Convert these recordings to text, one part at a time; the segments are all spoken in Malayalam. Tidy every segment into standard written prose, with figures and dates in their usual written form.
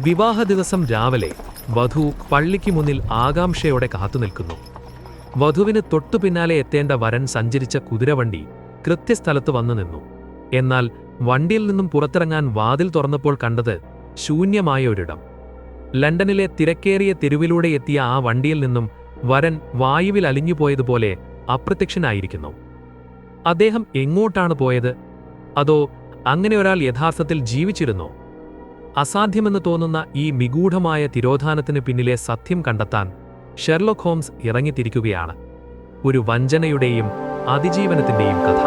വിവാഹ ദിവസം രാവിലെ വധു പള്ളിക്ക് മുന്നിൽ ആകാംക്ഷയോടെ കാത്തുനിൽക്കുന്നു. വധുവിന് തൊട്ടുപിന്നാലെ എത്തേണ്ട വരൻ സഞ്ചരിച്ച കുതിരവണ്ടി കൃത്യസ്ഥലത്ത് വന്നു നിന്നു. എന്നാൽ വണ്ടിയിൽ നിന്നും പുറത്തിറങ്ങാൻ വാതിൽ തുറന്നപ്പോൾ കണ്ടത് ശൂന്യമായ ഒരിടം. ലണ്ടനിലെ തിരക്കേറിയ തെരുവിലൂടെ എത്തിയ ആ വണ്ടിയിൽ നിന്നും വരൻ വായുവിൽ അലിഞ്ഞുപോയതുപോലെ അപ്രത്യക്ഷനായിരിക്കുന്നു. അദ്ദേഹം എങ്ങോട്ടാണ് പോയത്? അതോ അങ്ങനെ ഒരാൾ യഥാർത്ഥത്തിൽ ജീവിച്ചിരുന്നോ? അസാധ്യമെന്ന് തോന്നുന്ന ഈ നിഗൂഢമായ തിരോധാനത്തിന് പിന്നിലെ സത്യം കണ്ടെത്താൻ ഷെർലോക്ക് ഹോംസ് ഇറങ്ങിത്തിരിക്കുകയാണ്. ഒരു വഞ്ചനയുടെയും അതിജീവനത്തിന്റെയും കഥ.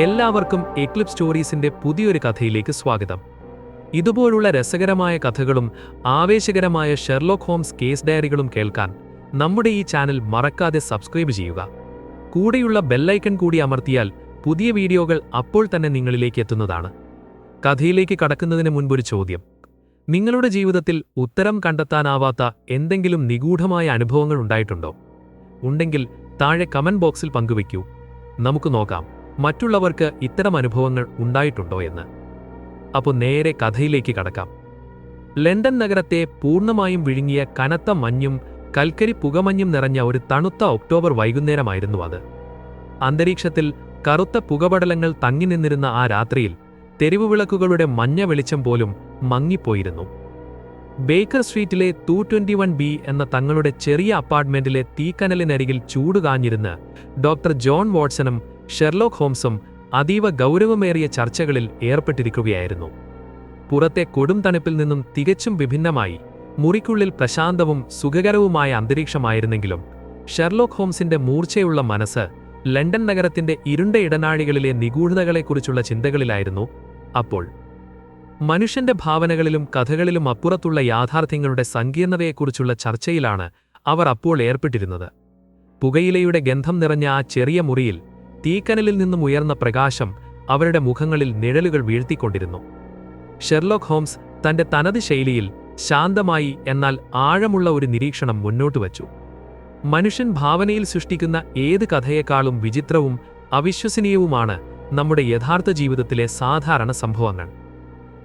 എല്ലാവർക്കും എക്ലിപ്സ് സ്റ്റോറീസിന്റെ പുതിയൊരു കഥയിലേക്ക് സ്വാഗതം. ഇതുപോലുള്ള രസകരമായ കഥകളും ആവേശകരമായ ഷെർലോക്ക് ഹോംസ് കേസ് ഡയറികളും കേൾക്കാൻ നമ്മുടെ ഈ ചാനൽ മറക്കാതെ സബ്സ്ക്രൈബ് ചെയ്യുക. കൂടെയുള്ള ബെല്ലൈക്കൺ കൂടി അമർത്തിയാൽ പുതിയ വീഡിയോകൾ അപ്പോൾ തന്നെ നിങ്ങളിലേക്ക് എത്തുന്നതാണ്. കഥയിലേക്ക് കടക്കുന്നതിന് മുൻപൊരു ചോദ്യം. നിങ്ങളുടെ ജീവിതത്തിൽ ഉത്തരം കണ്ടെത്താനാവാത്ത എന്തെങ്കിലും നിഗൂഢമായ അനുഭവങ്ങൾ ഉണ്ടായിട്ടുണ്ടോ? ഉണ്ടെങ്കിൽ താഴെ കമന്റ് ബോക്സിൽ പങ്കുവയ്ക്കൂ. നമുക്ക് നോക്കാം മറ്റുള്ളവർക്ക് ഇത്തരം അനുഭവങ്ങൾ ഉണ്ടായിട്ടുണ്ടോ എന്ന്. അപ്പോൾ നേരെ കഥയിലേക്ക് കടക്കാം. ലണ്ടൻ നഗരത്തെ പൂർണ്ണമായും വിഴുങ്ങിയ കനത്ത മഞ്ഞും കൽക്കരി പുകമഞ്ഞും നിറഞ്ഞ ഒരു തണുത്ത ഒക്ടോബർ വൈകുന്നേരമായിരുന്നു അത്. അന്തരീക്ഷത്തിൽ കറുത്ത പുകപടലങ്ങൾ തങ്ങി നിന്നിരുന്ന ആ രാത്രിയിൽ തെരുവുവിളക്കുകളുടെ മഞ്ഞ വെളിച്ചം പോലും മങ്ങിപ്പോയിരുന്നു. ബേക്കർ സ്ട്രീറ്റിലെ 221B എന്ന തങ്ങളുടെ ചെറിയ അപ്പാർട്ട്മെന്റിലെ തീക്കനലിനരികിൽ ചൂടുകാഞ്ഞിരുന്ന് ഡോക്ടർ ജോൺ വാട്സണും ഷെർലോക്ക് ഹോംസും അതീവ ഗൗരവമേറിയ ചർച്ചകളിൽ ഏർപ്പെട്ടിരിക്കുകയായിരുന്നു. പുറത്തെ കൊടും തണുപ്പിൽ നിന്നും തികച്ചും വിഭിന്നമായി മുറിക്കുള്ളിൽ പ്രശാന്തവും സുഖകരവുമായ അന്തരീക്ഷമായിരുന്നെങ്കിലും ഷെർലോക്ക് ഹോംസിന്റെ മൂർച്ചയുള്ള മനസ്സ് ലണ്ടൻ നഗരത്തിന്റെ ഇരുണ്ട ഇടനാഴികളിലെ നിഗൂഢതകളെക്കുറിച്ചുള്ള ചിന്തകളിലായിരുന്നു അപ്പോൾ. മനുഷ്യന്റെ ഭാവനകളിലും കഥകളിലും അപ്പുറത്തുള്ള യാഥാർത്ഥ്യങ്ങളുടെ സങ്കീർണതയെക്കുറിച്ചുള്ള ചർച്ചയിലാണ് അവർ അപ്പോൾ ഏർപ്പെട്ടിരുന്നത്. പുകയിലയുടെ ഗന്ധം നിറഞ്ഞ ആ ചെറിയ മുറിയിൽ തീക്കനലിൽ നിന്നും ഉയർന്ന പ്രകാശം അവരുടെ മുഖങ്ങളിൽ നിഴലുകൾ വീഴ്ത്തിക്കൊണ്ടിരുന്നു. ഷെർലോക്ക് ഹോംസ് തന്റെ തനത് ശൈലിയിൽ ശാന്തമായി എന്നാൽ ആഴമുള്ള ഒരു നിരീക്ഷണം മുന്നോട്ടുവച്ചു. മനുഷ്യൻ ഭാവനയിൽ സൃഷ്ടിക്കുന്ന ഏത് കഥയേക്കാളും വിചിത്രവും അവിശ്വസനീയവുമാണ് നമ്മുടെ യഥാർത്ഥ ജീവിതത്തിലെ സാധാരണ സംഭവങ്ങൾ.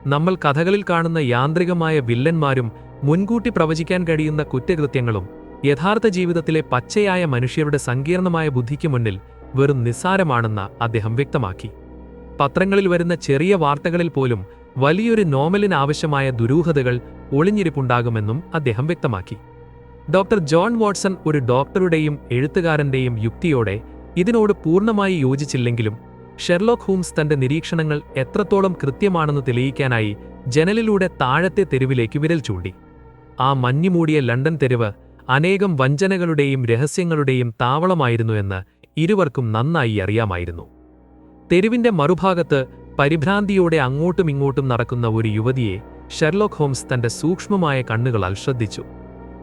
നമ്മൾ കഥകളിൽ കാണുന്ന യാന്ത്രികമായ വില്ലന്മാരും മുൻകൂട്ടി പ്രവചിക്കാൻ കഴിയുന്ന കുറ്റകൃത്യങ്ങളും യഥാർത്ഥ ജീവിതത്തിലെ പച്ചയായ മനുഷ്യരുടെ സങ്കീർണമായ ബുദ്ധിക്ക് മുന്നിൽ വെറും നിസ്സാരമാണെന്ന് അദ്ദേഹം വ്യക്തമാക്കി. പത്രങ്ങളിൽ വരുന്ന ചെറിയ വാർത്തകളിൽ പോലും വലിയൊരു നോവലിന് ആവശ്യമായ ദുരൂഹതകൾ ഒളിഞ്ഞിരിപ്പുണ്ടാകുമെന്നും അദ്ദേഹം വ്യക്തമാക്കി. ഡോക്ടർ ജോൺ വാട്സൺ ഒരു ഡോക്ടറുടെയും എഴുത്തുകാരന്റെയും യുക്തിയോടെ ഇതിനോട് പൂർണ്ണമായി യോജിച്ചില്ലെങ്കിലും ഷെർലോക്ക് ഹോംസ് തന്റെ നിരീക്ഷണങ്ങൾ എത്രത്തോളം കൃത്യമാണെന്ന് തെളിയിക്കാനായി ജനലിലൂടെ താഴത്തെ തെരുവിലേക്ക് വിരൽ ചൂണ്ടി. ആ മഞ്ഞുമൂടിയ ലണ്ടൻ തെരുവ് അനേകം വഞ്ചനകളുടെയും രഹസ്യങ്ങളുടെയും താവളമായിരുന്നു എന്ന് ഇരുവർക്കും നന്നായി അറിയാമായിരുന്നു. തെരുവിന്റെ മറുഭാഗത്ത് പരിഭ്രാന്തിയോടെ അങ്ങോട്ടും ഇങ്ങോട്ടും നടക്കുന്ന ഒരു യുവതിയെ ഷെർലോക്ക് ഹോംസ് തന്റെ സൂക്ഷ്മമായ കണ്ണുകളാൽ ശ്രദ്ധിച്ചു.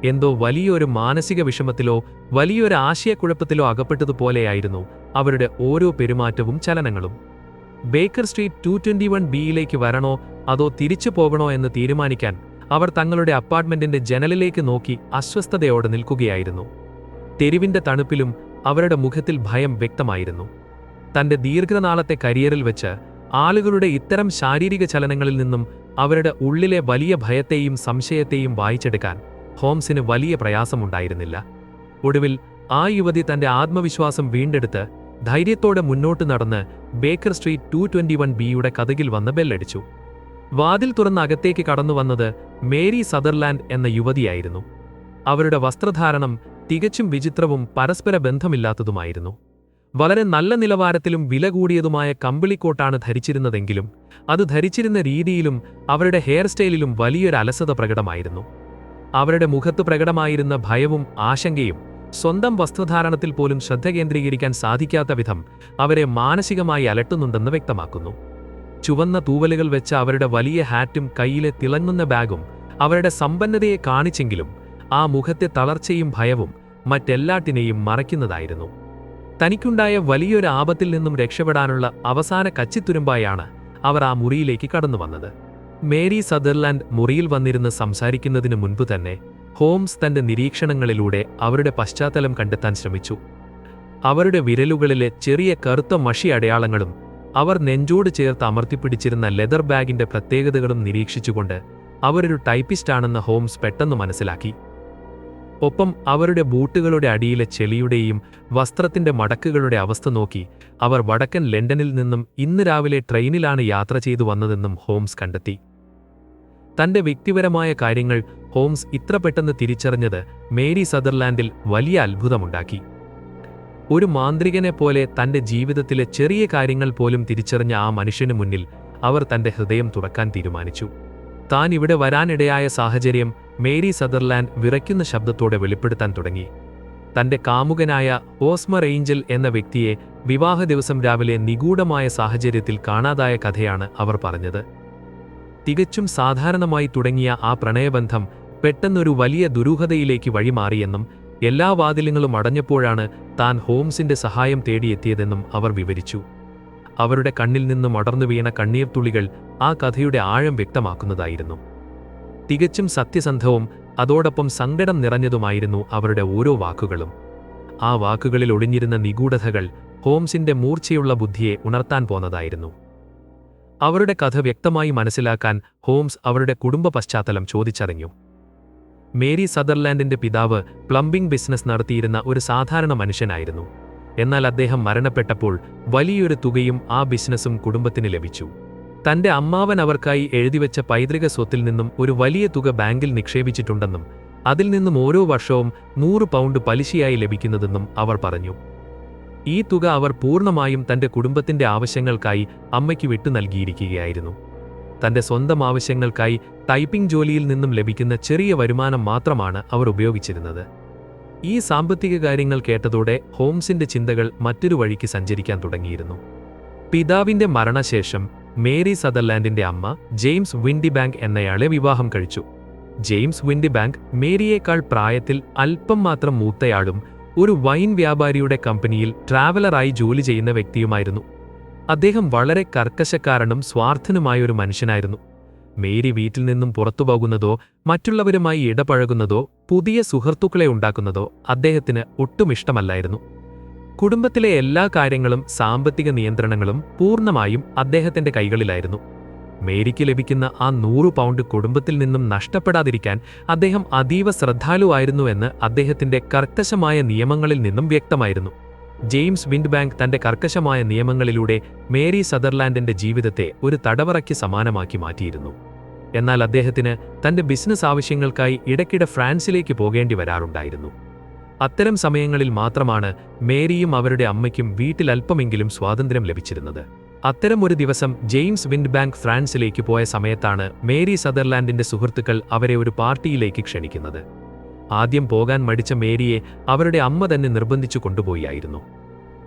എന്തോ വലിയൊരു മാനസിക വിഷമത്തിലോ വലിയൊരു ആശയക്കുഴപ്പത്തിലോ അകപ്പെട്ടതുപോലെയായിരുന്നു അവരുടെ ഓരോ പെരുമാറ്റവും ചലനങ്ങളും. ബേക്കർ സ്ട്രീറ്റ് 221Bയിലേക്ക് വരണോ അതോ തിരിച്ചു പോകണോ എന്ന് തീരുമാനിക്കാൻ അവർ തങ്ങളുടെ അപ്പാർട്ട്മെന്റിന്റെ ജനലിലേക്ക് നോക്കി അസ്വസ്ഥതയോടെ നിൽക്കുകയായിരുന്നു. തെരുവിന്റെ തണുപ്പിലും അവരുടെ മുഖത്തിൽ ഭയം വ്യക്തമായിരുന്നു. തന്റെ ദീർഘനാളത്തെ കരിയറിൽ വെച്ച് ആളുകളുടെ ഇത്തരം ശാരീരിക ചലനങ്ങളിൽ നിന്നും അവരുടെ ഉള്ളിലെ വലിയ ഭയത്തെയും സംശയത്തെയും വായിച്ചെടുക്കാൻ ഹോംസിന് വലിയ പ്രയാസമുണ്ടായിരുന്നില്ല. ഒടുവിൽ ആ യുവതി തന്റെ ആത്മവിശ്വാസം വീണ്ടെടുത്ത് ധൈര്യത്തോടെ മുന്നോട്ട് നടന്ന് ബേക്കർ സ്ട്രീറ്റ് 221Bയുടെ കതകിൽ വന്ന് ബെല്ലടിച്ചു. വാതിൽ തുറന്ന് അകത്തേക്ക് കടന്നുവന്നത് മേരി സദർലാൻഡ് എന്ന യുവതിയായിരുന്നു. അവരുടെ വസ്ത്രധാരണം തികച്ചും വിചിത്രവും പരസ്പര ബന്ധമില്ലാത്തതുമായിരുന്നു. വളരെ നല്ല നിലവാരത്തിലും വില കൂടിയതുമായ കമ്പിളിക്കോട്ടാണ് ധരിച്ചിരുന്നതെങ്കിലും അത് ധരിച്ചിരുന്ന രീതിയിലും അവരുടെ ഹെയർ സ്റ്റൈലിലും വലിയൊരു അലസത പ്രകടമായിരുന്നു. അവരുടെ മുഖത്ത് പ്രകടമായിരുന്ന ഭയവും ആശങ്കയും സ്വന്തം വസ്ത്രധാരണത്തിൽ പോലും ശ്രദ്ധ കേന്ദ്രീകരിക്കാൻ സാധിക്കാത്ത വിധം അവരെ മാനസികമായി അലട്ടുന്നുണ്ടെന്ന് വ്യക്തമാക്കുന്നു. ചുവന്ന തൂവലുകൾ വെച്ച അവരുടെ വലിയ ഹാറ്റും കയ്യിലെ തിളങ്ങുന്ന ബാഗും അവരുടെ സമ്പന്നതയെ കാണിച്ചെങ്കിലും ആ മുഖത്തെ തളർച്ചയും ഭയവും മറ്റെല്ലാറ്റിനെയും മറയ്ക്കുന്നതായിരുന്നു. തനിക്കുണ്ടായ വലിയൊരു ആപത്തിൽ നിന്നും രക്ഷപ്പെടാനുള്ള അവസാന കച്ചിത്തുരുമ്പായാണ് അവർ ആ മുറിയിലേക്ക് കടന്നുവന്നത്. മേരി സദർലാൻഡ് മുറിയിൽ വന്നിരുന്ന് സംസാരിക്കുന്നതിനു മുൻപ് തന്നെ ഹോംസ് തന്റെ നിരീക്ഷണങ്ങളിലൂടെ അവരുടെ പശ്ചാത്തലം കണ്ടെത്താൻ ശ്രമിച്ചു. അവരുടെ വിരലുകളിലെ ചെറിയ കറുത്ത മഷി അടയാളങ്ങളും അവർ നെഞ്ചോട് ചേർത്ത് അമർത്തിപ്പിടിച്ചിരുന്ന ലെതർ ബാഗിന്റെ പ്രത്യേകതകളും നിരീക്ഷിച്ചുകൊണ്ട് അവരൊരു ടൈപ്പിസ്റ്റാണെന്ന് ഹോംസ് പെട്ടെന്ന് മനസ്സിലാക്കി. ഒപ്പം അവരുടെ ബൂട്ടുകളുടെ അടിയിലെ ചെളിയുടെയും വസ്ത്രത്തിന്റെ മടക്കുകളുടെ അവസ്ഥ നോക്കി അവർ വടക്കൻ ലണ്ടനിൽ നിന്നും ഇന്ന് രാവിലെ ട്രെയിനിലാണ് യാത്ര ചെയ്തു വന്നതെന്നും ഹോംസ് കണ്ടെത്തി. തന്റെ വ്യക്തിപരമായ കാര്യങ്ങൾ ഹോംസ് ഇത്ര പെട്ടെന്ന് തിരിച്ചറിഞ്ഞത് മേരി സദർലാൻഡിൽ വലിയ അത്ഭുതമുണ്ടാക്കി. ഒരു മാന്ത്രികനെപ്പോലെ തന്റെ ജീവിതത്തിലെ ചെറിയ കാര്യങ്ങൾ പോലും തിരിച്ചറിഞ്ഞ ആ മനുഷ്യനു മുന്നിൽ അവർ തന്റെ ഹൃദയം തുറക്കാൻ തീരുമാനിച്ചു. താൻ ഇവിടെ വരാനിടയായ സാഹചര്യം മേരി സദർലാൻഡ് വിറയ്ക്കുന്ന ശബ്ദത്തോടെ വെളിപ്പെടുത്താൻ തുടങ്ങി. തന്റെ കാമുകനായ ഹോസ്മർ ഏഞ്ചൽ എന്ന വ്യക്തിയെ വിവാഹ ദിവസം രാവിലെ നിഗൂഢമായ സാഹചര്യത്തിൽ കാണാതായ കഥയാണ് അവർ പറഞ്ഞത്. തികച്ചും സാധാരണമായി തുടങ്ങിയ ആ പ്രണയബന്ധം പെട്ടെന്നൊരു വലിയ ദുരൂഹതയിലേക്ക് വഴിമാറിയെന്നും എല്ലാ വാതിലുകളും അടഞ്ഞപ്പോഴാണ് താൻ ഹോംസിന്റെ സഹായം തേടിയെത്തിയതെന്നും അവർ വിവരിച്ചു. അവരുടെ കണ്ണിൽ നിന്നും അടർന്നു വീണ കണ്ണീർത്തുള്ളികൾ ആ കഥയുടെ ആഴം വ്യക്തമാക്കുന്നതായിരുന്നു. തികച്ചും സത്യസന്ധവും അതോടൊപ്പം സങ്കടം നിറഞ്ഞതുമായിരുന്നു അവരുടെ ഓരോ വാക്കുകളും. ആ വാക്കുകളിൽ ഒളിഞ്ഞിരുന്ന നിഗൂഢതകൾ ഹോംസിന്റെ മൂർച്ചയുള്ള ബുദ്ധിയെ ഉണർത്താൻ പോന്നതായിരുന്നു. അവരുടെ കഥ വ്യക്തമായി മനസ്സിലാക്കാൻ ഹോംസ് അവരുടെ കുടുംബ പശ്ചാത്തലം ചോദിച്ചറിഞ്ഞു. മേരി സദർലാൻഡിന്റെ പിതാവ് പ്ലംബിംഗ് ബിസിനസ് നടത്തിയിരുന്ന ഒരു സാധാരണ മനുഷ്യനായിരുന്നു. എന്നാൽ അദ്ദേഹം മരണപ്പെട്ടപ്പോൾ വലിയൊരു തുകയും ആ ബിസിനസ്സും കുടുംബത്തിന് ലഭിച്ചു. തന്റെ അമ്മാവൻ അവർക്കായി എഴുതിവെച്ച പൈതൃക സ്വത്തിൽ നിന്നും ഒരു വലിയ തുക ബാങ്കിൽ നിക്ഷേപിച്ചിട്ടുണ്ടെന്നും അതിൽ നിന്നും ഓരോ വർഷവും 100 പൗണ്ട് പലിശയായി ലഭിക്കുന്നതെന്നും അവർ പറഞ്ഞു. ഈ തുക അവർ പൂർണ്ണമായും തന്റെ കുടുംബത്തിന്റെ ആവശ്യങ്ങൾക്കായി അമ്മയ്ക്ക് വിട്ടു നൽകിയിരിക്കുകയായിരുന്നു. തന്റെ സ്വന്തം ആവശ്യങ്ങൾക്കായി ടൈപ്പിംഗ് ജോലിയിൽ നിന്നും ലഭിക്കുന്ന ചെറിയ വരുമാനം മാത്രമാണ് അവർ ഉപയോഗിച്ചിരുന്നത്. ഈ സാമ്പത്തിക കാര്യങ്ങൾ കേട്ടതോടെ ഹോംസിന്റെ ചിന്തകൾ മറ്റൊരു വഴിക്ക് സഞ്ചരിക്കാൻ തുടങ്ങിയിരുന്നു. പിതാവിന്റെ മരണശേഷം മേരി സദർലാൻഡിന്റെ അമ്മ ജെയിംസ് വിൻഡിബാങ്ക് എന്നയാളെ വിവാഹം കഴിച്ചു. ജെയിംസ് വിൻഡിബാങ്ക് മേരിയേക്കാൾ പ്രായത്തിൽ അല്പം മാത്രം മൂത്തയാളും ഒരു വൈൻ വ്യാപാരിയുടെ കമ്പനിയിൽ ട്രാവലറായി ജോലി ചെയ്യുന്ന വ്യക്തിയുമായിരുന്നു. അദ്ദേഹം വളരെ കർക്കശക്കാരനും സ്വാർത്ഥനുമായൊരു മനുഷ്യനായിരുന്നു. മേരി വീട്ടിൽ നിന്നും പുറത്തുപോകുന്നതോ മറ്റുള്ളവരുമായി ഇടപഴകുന്നതോ പുതിയ സുഹൃത്തുക്കളെ ഉണ്ടാക്കുന്നതോ അദ്ദേഹത്തിന് ഒട്ടും ഇഷ്ടമല്ലായിരുന്നു. കുടുംബത്തിലെ എല്ലാ കാര്യങ്ങളും സാമ്പത്തിക നിയന്ത്രണങ്ങളും പൂർണ്ണമായും അദ്ദേഹത്തിന്റെ കൈകളിലായിരുന്നു. മേരിക്ക് ലഭിക്കുന്ന ആ 100 പൗണ്ട് കുടുംബത്തിൽ നിന്നും നഷ്ടപ്പെടാതിരിക്കാൻ അദ്ദേഹം അതീവ ശ്രദ്ധാലുവായിരുന്നുവെന്ന് അദ്ദേഹത്തിന്റെ കർക്കശമായ നിയമങ്ങളിൽ നിന്നും വ്യക്തമായിരുന്നു. ജെയിംസ് വിൻഡ്ബാങ്ക് തന്റെ കർക്കശമായ നിയമങ്ങളിലൂടെ മേരി സദർലാൻഡിന്റെ ജീവിതത്തെ ഒരു തടവറയ്ക്ക് സമാനമാക്കി മാറ്റിയിരുന്നു. എന്നാൽ അദ്ദേഹത്തിന് തന്റെ ബിസിനസ് ആവശ്യങ്ങൾക്കായി ഇടയ്ക്കിടെ ഫ്രാൻസിലേക്ക് പോകേണ്ടി വരാറുണ്ടായിരുന്നു. അത്തരം സമയങ്ങളിൽ മാത്രമാണ് മേരിയും അവരുടെ അമ്മയ്ക്കും വീട്ടിൽ അല്പമെങ്കിലും സ്വാതന്ത്ര്യം ലഭിച്ചിരുന്നത്. അത്തരം ഒരു ദിവസം ജെയിംസ് വിൻഡ്ബാങ്ക് ഫ്രാൻസിലേക്ക് പോയ സമയത്താണ് മേരി സദർലാൻഡിന്റെ സുഹൃത്തുക്കൾ അവരെ ഒരു പാർട്ടിയിലേക്ക് ക്ഷണിക്കുന്നത്. ആദ്യം പോകാൻ മടിച്ച മേരിയെ അവരുടെ അമ്മ തന്നെ നിർബന്ധിച്ചു കൊണ്ടുപോയായിരുന്നു.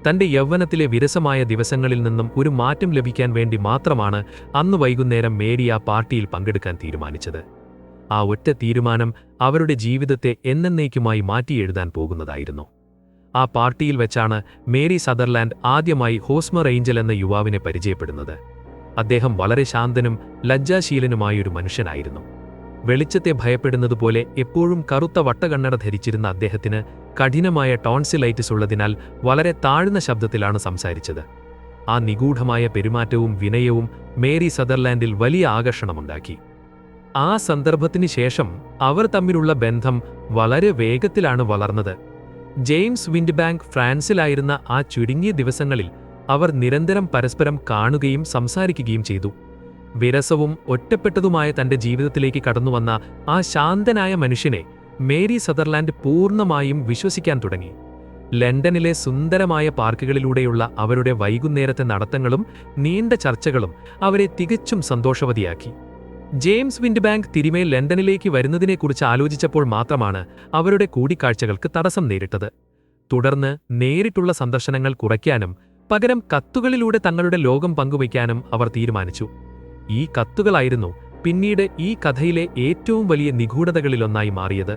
തന്റെ യൗവനത്തിലെ വിരസമായ ദിവസങ്ങളിൽ നിന്നും ഒരു മാറ്റം ലഭിക്കാൻ വേണ്ടി മാത്രമാണ് അന്ന് വൈകുന്നേരം മേരി ആ പാർട്ടിയിൽ പങ്കെടുക്കാൻ തീരുമാനിച്ചത്. ആ ഒറ്റ തീരുമാനം അവരുടെ ജീവിതത്തെ എന്നേക്കുമായി മാറ്റിയെഴുതാൻ പോകുന്നതായിരുന്നു. ആ പാർട്ടിയിൽ വെച്ചാണ് മേരി സദർലാൻഡ് ആദ്യമായി ഹോസ്മർ ഏഞ്ചൽ എന്ന യുവാവിനെ പരിചയപ്പെടുന്നത്. അദ്ദേഹം വളരെ ശാന്തനും ലജ്ജാശീലനുമായൊരു മനുഷ്യനായിരുന്നു. വെളിച്ചത്തെ ഭയപ്പെടുന്നതുപോലെ എപ്പോഴും കറുത്ത വട്ടകണ്ണട ധരിച്ചിരുന്ന അദ്ദേഹത്തിന് കഠിനമായ ടോൺസിലൈറ്റിസ് ഉള്ളതിനാൽ വളരെ താഴ്ന്ന ശബ്ദത്തിലാണ് സംസാരിച്ചത്. ആ നിഗൂഢമായ പെരുമാറ്റവും വിനയവും മേരി സദർലാൻഡിൽ വലിയ ആകർഷണമുണ്ടാക്കി. ആ സന്ദർഭത്തിന് ശേഷം അവർ തമ്മിലുള്ള ബന്ധം വളരെ വേഗത്തിലാണ് വളർന്നത്. ജെയിംസ് വിൻഡ്ബാങ്ക് ഫ്രാൻസിലായിരുന്ന ആ ചുരുങ്ങിയ ദിവസങ്ങളിൽ അവർ നിരന്തരം പരസ്പരം കാണുകയും സംസാരിക്കുകയും ചെയ്തു. വിരസവും ഒറ്റപ്പെട്ടതുമായ തന്റെ ജീവിതത്തിലേക്ക് കടന്നുവന്ന ആ ശാന്തനായ മനുഷ്യനെ മേരി സദർലാൻഡ് പൂർണ്ണമായും വിശ്വസിക്കാൻ തുടങ്ങി. ലണ്ടനിലെ സുന്ദരമായ പാർക്കുകളിലൂടെയുള്ള അവരുടെ വൈകുന്നേരത്തെ നടത്തങ്ങളും നീണ്ട ചർച്ചകളും അവരെ തികച്ചും സന്തോഷവതിയാക്കി. ജെയിംസ് വിൻഡ്ബാങ്ക് തിരിമേ ലണ്ടനിലേക്ക് വരുന്നതിനെക്കുറിച്ച് ആലോചിച്ചപ്പോൾ മാത്രമാണ് അവരുടെ കൂടിക്കാഴ്ചകൾക്ക് തടസ്സം നേരിട്ടത്. തുടർന്ന് നേരിട്ടുള്ള സന്ദർശനങ്ങൾ കുറയ്ക്കാനും പകരം കത്തുകളിലൂടെ തങ്ങളുടെ ലോകം പങ്കുവയ്ക്കാനും അവർ തീരുമാനിച്ചു. ഈ കത്തുകളായിരുന്നു പിന്നീട് ഈ കഥയിലെ ഏറ്റവും വലിയ നിഗൂഢതകളിലൊന്നായി മാറിയത്.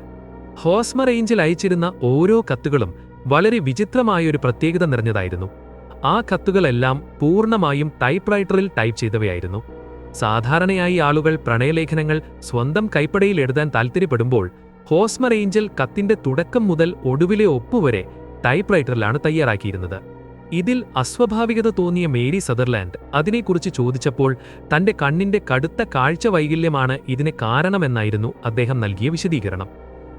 ഹോസ്മർ ഏഞ്ചൽ അയച്ചിരുന്ന ഓരോ കത്തുകളും വളരെ വിചിത്രമായൊരു പ്രത്യേകത നിറഞ്ഞതായിരുന്നു. ആ കത്തുകളെല്ലാം പൂർണ്ണമായും ടൈപ്പ്റൈറ്ററിൽ ടൈപ്പ് ചെയ്തവയായിരുന്നു. സാധാരണയായി ആളുകൾ പ്രണയലേഖനങ്ങൾ സ്വന്തം കൈപ്പടയിൽ എഴുതാൻ താൽപ്പര്യപ്പെടുമ്പോൾ ഹോസ്മർ ഏഞ്ചൽ കത്തിന്റെ തുടക്കം മുതൽ ഒടുവിലെ ഒപ്പുവരെ ടൈപ്പ്റൈറ്ററിലാണ് തയ്യാറാക്കിയിരുന്നത്. ഇതിൽ അസ്വാഭാവികത തോന്നിയ മേരി സദർലാൻഡ് അതിനെക്കുറിച്ച് ചോദിച്ചപ്പോൾ തന്റെ കണ്ണിന്റെ കടുത്ത കാഴ്ച വൈകല്യമാണ് ഇതിന് കാരണമെന്നായിരുന്നു അദ്ദേഹം നൽകിയ വിശദീകരണം.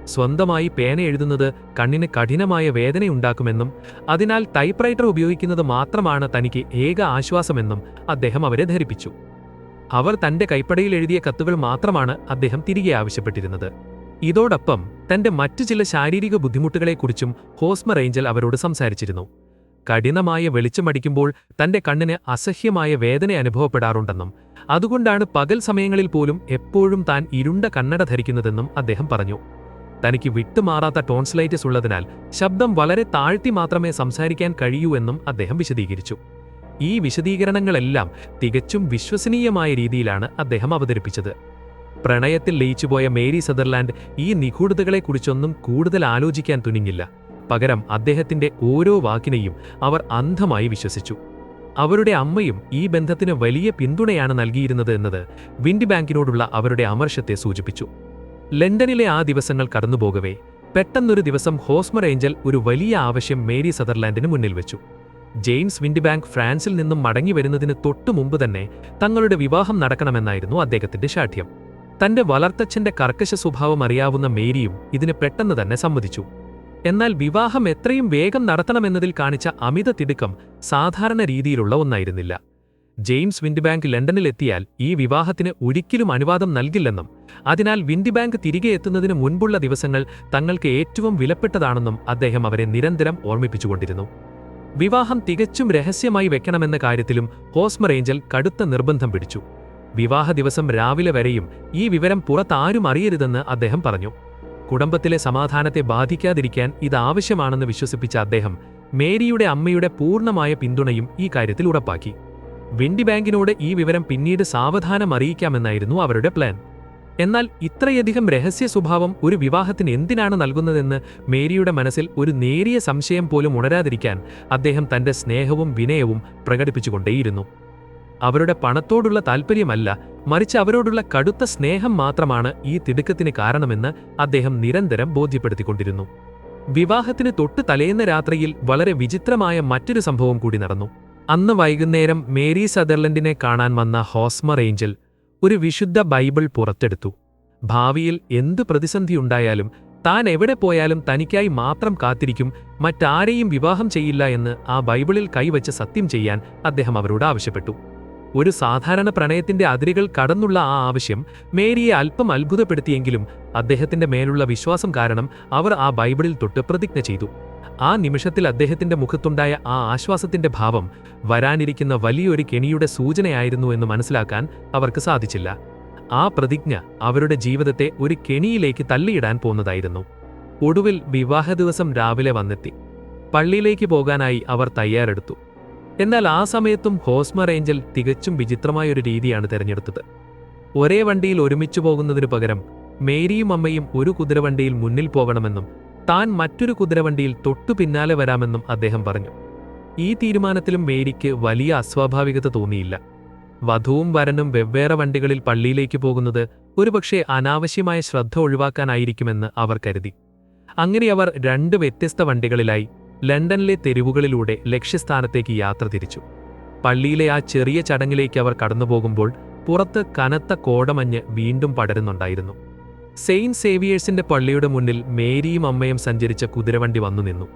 സ്വന്തമായി പേന എഴുതുന്നത് കണ്ണിന് കഠിനമായ വേദനയുണ്ടാക്കുമെന്നും അതിനാൽ ടൈപ്പ്റൈറ്റർ ഉപയോഗിക്കുന്നത് മാത്രമാണ് തനിക്ക് ഏക ആശ്വാസമെന്നും അദ്ദേഹം അവരെ ധരിപ്പിച്ചു. അവർ തന്റെ കൈപ്പടയിൽ എഴുതിയ കത്തുകൾ മാത്രമാണ് അദ്ദേഹം തിരികെ ആവശ്യപ്പെട്ടിരുന്നത്. ഇതോടൊപ്പം തന്റെ മറ്റു ചില ശാരീരിക ബുദ്ധിമുട്ടുകളെക്കുറിച്ചും ഹോസ്മർ ഏഞ്ചൽ അവരോട് സംസാരിച്ചിരുന്നു. കഠിനമായ വെളിച്ചമടിക്കുമ്പോൾ തന്റെ കണ്ണിന് അസഹ്യമായ വേദന അനുഭവപ്പെടാറുണ്ടെന്നും അതുകൊണ്ടാണ് പകൽ സമയങ്ങളിൽ പോലും എപ്പോഴും താൻ ഇരുണ്ട കണ്ണട ധരിക്കുന്നതെന്നും അദ്ദേഹം പറഞ്ഞു. തനിക്ക് വിട്ടുമാറാത്ത ടോൺസിലൈറ്റിസ് ഉള്ളതിനാൽ ശബ്ദം വളരെ താഴ്ത്തി മാത്രമേ സംസാരിക്കാൻ കഴിയൂ എന്നും അദ്ദേഹം വിശദീകരിച്ചു. ഈ വിശദീകരണങ്ങളെല്ലാം തികച്ചും വിശ്വസനീയമായ രീതിയിലാണ് അദ്ദേഹം അവതരിപ്പിച്ചത്. പ്രണയത്തിൽ ലയിച്ചുപോയ മേരി സദർലാൻഡ് ഈ നിഗൂഢതകളെക്കുറിച്ചൊന്നും കൂടുതൽ ആലോചിക്കാൻ തുനിഞ്ഞില്ല. പകരം അദ്ദേഹത്തിന്റെ ഓരോ വാക്കിനെയും അവർ അന്ധമായി വിശ്വസിച്ചു. അവരുടെ അമ്മയും ഈ ബന്ധത്തിന് വലിയ പിന്തുണയാണ് നൽകിയിരുന്നത് എന്നത് വിൻഡിബാങ്കിനോടുള്ള അവരുടെ അമർഷത്തെ സൂചിപ്പിച്ചു. ലണ്ടനിലെ ആ ദിവസങ്ങൾ കടന്നുപോകവേ പെട്ടെന്നൊരു ദിവസം ഹോസ്മർ ഏഞ്ചൽ ഒരു വലിയ ആവശ്യം മേരി സദർലാൻഡിന് മുന്നിൽ വെച്ചു. ജെയിംസ് വിൻഡിബാങ്ക് ഫ്രാൻസിൽ നിന്നും മടങ്ങി വരുന്നതിന് തൊട്ടു മുമ്പ് തന്നെ തങ്ങളുടെ വിവാഹം നടക്കണമെന്നായിരുന്നു അദ്ദേഹത്തിന്റെ ശാഠ്യം. തന്റെ വളർത്തച്ഛന്റെ കർക്കശ സ്വഭാവം അറിയാവുന്ന മേരിയും ഇതിന് പെട്ടെന്ന് തന്നെ സമ്മതിച്ചു. എന്നാൽ വിവാഹം എത്രയും വേഗം നടത്തണമെന്നതിൽ കാണിച്ച അമിത തിടുക്കം സാധാരണ രീതിയിലുള്ള ഒന്നായിരുന്നില്ല. ജെയിംസ് വിൻഡിബാങ്ക് ലണ്ടനിലെത്തിയാൽ ഈ വിവാഹത്തിന് ഒരിക്കലും അനുവാദം നൽകില്ലെന്നും അതിനാൽ വിൻഡിബാങ്ക് തിരികെ എത്തുന്നതിന് മുൻപുള്ള ദിവസങ്ങൾ തങ്ങൾക്ക് ഏറ്റവും വിലപ്പെട്ടതാണെന്നും അദ്ദേഹം അവരെ നിരന്തരം ഓർമ്മിപ്പിച്ചുകൊണ്ടിരുന്നു. വിവാഹം തികച്ചും രഹസ്യമായി വെക്കണമെന്ന കാര്യത്തിലും ഹോസ്മർ ഏഞ്ചൽ കടുത്ത നിർബന്ധം പിടിച്ചു. വിവാഹ ദിവസം രാവിലെ വരെയും ഈ വിവരം പുറത്താരും അറിയരുതെന്ന് അദ്ദേഹം പറഞ്ഞു. കുടുംബത്തിലെ സമാധാനത്തെ ബാധിക്കാതിരിക്കാൻ ഇതാവശ്യമാണെന്ന് വിശ്വസിപ്പിച്ച അദ്ദേഹം മേരിയുടെ അമ്മയുടെ പൂർണ്ണമായ പിന്തുണയും ഈ കാര്യത്തിൽ ഉറപ്പാക്കി. വിൻഡിബാങ്കിനോട് ഈ വിവരം പിന്നീട് സാവധാനം അറിയിക്കാമെന്നായിരുന്നു അവരുടെ പ്ലാൻ. എന്നാൽ ഇത്രയധികം രഹസ്യ സ്വഭാവം ഒരു വിവാഹത്തിന് എന്തിനാണ് നൽകുന്നതെന്ന് മേരിയുടെ മനസ്സിൽ ഒരു നേരിയ സംശയം പോലും ഉണരാതിരിക്കാൻ അദ്ദേഹം തന്റെ സ്നേഹവും വിനയവും പ്രകടിപ്പിച്ചുകൊണ്ടേയിരുന്നു. അവരുടെ പണത്തോടുള്ള താൽപ്പര്യമല്ല, മറിച്ച് അവരോടുള്ള കടുത്ത സ്നേഹം മാത്രമാണ് ഈ തിടുക്കത്തിന് കാരണമെന്ന് അദ്ദേഹം നിരന്തരം ബോധ്യപ്പെടുത്തിക്കൊണ്ടിരുന്നു. വിവാഹത്തിന് തൊട്ട് തലേന്ന രാത്രിയിൽ വളരെ വിചിത്രമായ മറ്റൊരു സംഭവം കൂടി നടന്നു. അന്ന് വൈകുന്നേരം മേരി സദർലൻഡിനെ കാണാൻ വന്ന ഹോസ്മർ ഏഞ്ചൽ ഒരു വിശുദ്ധ ബൈബിൾ പുറത്തെടുത്തു. ഭാവിയിൽ എന്ത് പ്രതിസന്ധിയുണ്ടായാലും താൻ എവിടെ പോയാലും തനിക്കായി മാത്രം കാത്തിരിക്കും, മറ്റാരെയും വിവാഹം ചെയ്യില്ല എന്ന് ആ ബൈബിളിൽ കൈവച്ച് സത്യം ചെയ്യാൻ അദ്ദേഹം അവരോട് ആവശ്യപ്പെട്ടു. ഒരു സാധാരണ പ്രണയത്തിന്റെ അതിരുകൾ കടന്നുള്ള ആ ആവശ്യം മേരിയെ അല്പം അത്ഭുതപ്പെടുത്തിയെങ്കിലും അദ്ദേഹത്തിന്റെ മേലുള്ള വിശ്വാസം കാരണം അവർ ആ ബൈബിളിൽ തൊട്ട് പ്രതിജ്ഞ ചെയ്തു. ആ നിമിഷത്തിൽ അദ്ദേഹത്തിന്റെ മുഖത്തുണ്ടായ ആ ആശ്വാസത്തിന്റെ ഭാവം വരാനിരിക്കുന്ന വലിയൊരു കെണിയുടെ സൂചനയായിരുന്നു എന്ന് മനസ്സിലാക്കാൻ അവർക്ക് സാധിച്ചില്ല. ആ പ്രതിജ്ഞ അവരുടെ ജീവിതത്തെ ഒരു കെണിയിലേക്ക് തള്ളിയിടാൻ പോന്നതായിരുന്നു. ഒടുവിൽ വിവാഹ ദിവസം രാവിലെ വന്നെത്തി. പള്ളിയിലേക്ക് പോകാനായി അവർ തയ്യാറെടുത്തു. എന്നാൽ ആ സമയത്തും ഹോസ്മർ ഏഞ്ചൽ തികച്ചും വിചിത്രമായൊരു രീതിയാണ് തിരഞ്ഞെടുത്തത്. ഒരേ വണ്ടിയിൽ ഒരുമിച്ചു പോകുന്നതിനു പകരം മേരിയും അമ്മയും ഒരു കുതിരവണ്ടിയിൽ മുന്നിൽ പോകണമെന്നും താൻ മറ്റൊരു കുതിരവണ്ടിയിൽ തൊട്ടു പിന്നാലെ വരാമെന്നും അദ്ദേഹം പറഞ്ഞു. ഈ തീരുമാനത്തിലും മേരിക്ക് വലിയ അസ്വാഭാവികത തോന്നിയില്ല. വധുവും വരനും വെവ്വേറെ വണ്ടികളിൽ പള്ളിയിലേക്ക് പോകുന്നത് ഒരുപക്ഷെ അനാവശ്യമായ ശ്രദ്ധ ഒഴിവാക്കാനായിരിക്കുമെന്ന് അവർ കരുതി. അങ്ങനെ അവർ 2 വ്യത്യസ്ത വണ്ടികളിലായി ലണ്ടനിലെ തെരുവുകളിലൂടെ ലക്ഷ്യസ്ഥാനത്തേക്ക് യാത്ര തിരിച്ചു. പള്ളിയിലെ ആ ചെറിയ ചടങ്ങിലേക്ക് അവർ കടന്നുപോകുമ്പോൾ പുറത്ത് കനത്ത കോടമഞ്ഞ് വീണ്ടും പടരുന്നുണ്ടായിരുന്നു. സെയിന്റ് സേവിയേഴ്സിന്റെ പള്ളിയുടെ മുന്നിൽ മേരിയും അമ്മയും സഞ്ചരിച്ച കുതിരവണ്ടി വന്നു നിന്നു.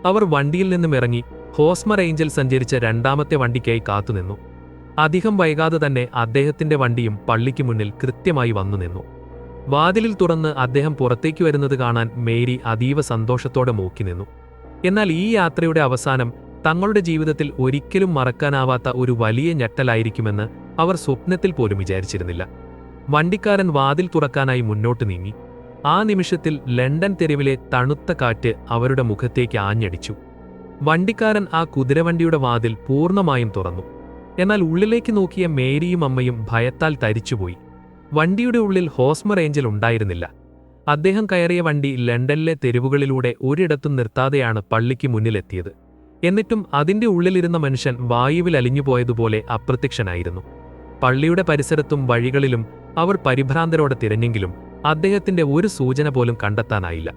അവർ വണ്ടിയിൽ നിന്നും ഇറങ്ങി ഹോസ്മർ ഏഞ്ചൽ സഞ്ചരിച്ച 2ാമത്തെ വണ്ടിക്കായി കാത്തുനിന്നു. അധികം വൈകാതെ തന്നെ അദ്ദേഹത്തിന്റെ വണ്ടിയും പള്ളിക്ക് മുന്നിൽ കൃത്യമായി വന്നു നിന്നു. വാതിലിൽ തുറന്ന് അദ്ദേഹം പുറത്തേക്ക് വരുന്നത് കാണാൻ മേരി അതീവ സന്തോഷത്തോടെ നോക്കി നിന്നു. എന്നാൽ ഈ യാത്രയുടെ അവസാനം തങ്ങളുടെ ജീവിതത്തിൽ ഒരിക്കലും മറക്കാനാവാത്ത ഒരു വലിയ ഞെട്ടലായിരിക്കുമെന്ന് അവർ സ്വപ്നത്തിൽ പോലും വിചാരിച്ചിരുന്നില്ല. വണ്ടിക്കാരൻ വാതിൽ തുറക്കാനായി മുന്നോട്ട് നീങ്ങി. ആ നിമിഷത്തിൽ ലണ്ടൻ തെരുവിലെ തണുത്ത കാറ്റ് അവരുടെ മുഖത്തേക്ക് ആഞ്ഞടിച്ചു. വണ്ടിക്കാരൻ ആ കുതിരവണ്ടിയുടെ വാതിൽ പൂർണ്ണമായും തുറന്നു. എന്നാൽ ഉള്ളിലേക്ക് നോക്കിയ മേരിയും അമ്മയും ഭയത്താൽ തരിച്ചുപോയി. വണ്ടിയുടെ ഉള്ളിൽ ഹോസ്മർ ഏഞ്ചൽ ഉണ്ടായിരുന്നില്ല. അദ്ദേഹം കയറിയ വണ്ടി ലണ്ടനിലെ തെരുവുകളിലൂടെ ഒരിടത്തും നിർത്താതെയാണ് പള്ളിക്ക് മുന്നിലെത്തിയത്. എന്നിട്ടും അതിന്റെ ഉള്ളിലിരുന്ന മനുഷ്യൻ വായുവിൽ അലിഞ്ഞുപോയതുപോലെ അപ്രത്യക്ഷനായിരുന്നു. പള്ളിയുടെ പരിസരത്തും വഴികളിലും അവർ പരിഭ്രാന്തരോടെ തിരഞ്ഞെങ്കിലും അദ്ദേഹത്തിന്റെ ഒരു സൂചന പോലും കണ്ടെത്താനായില്ല.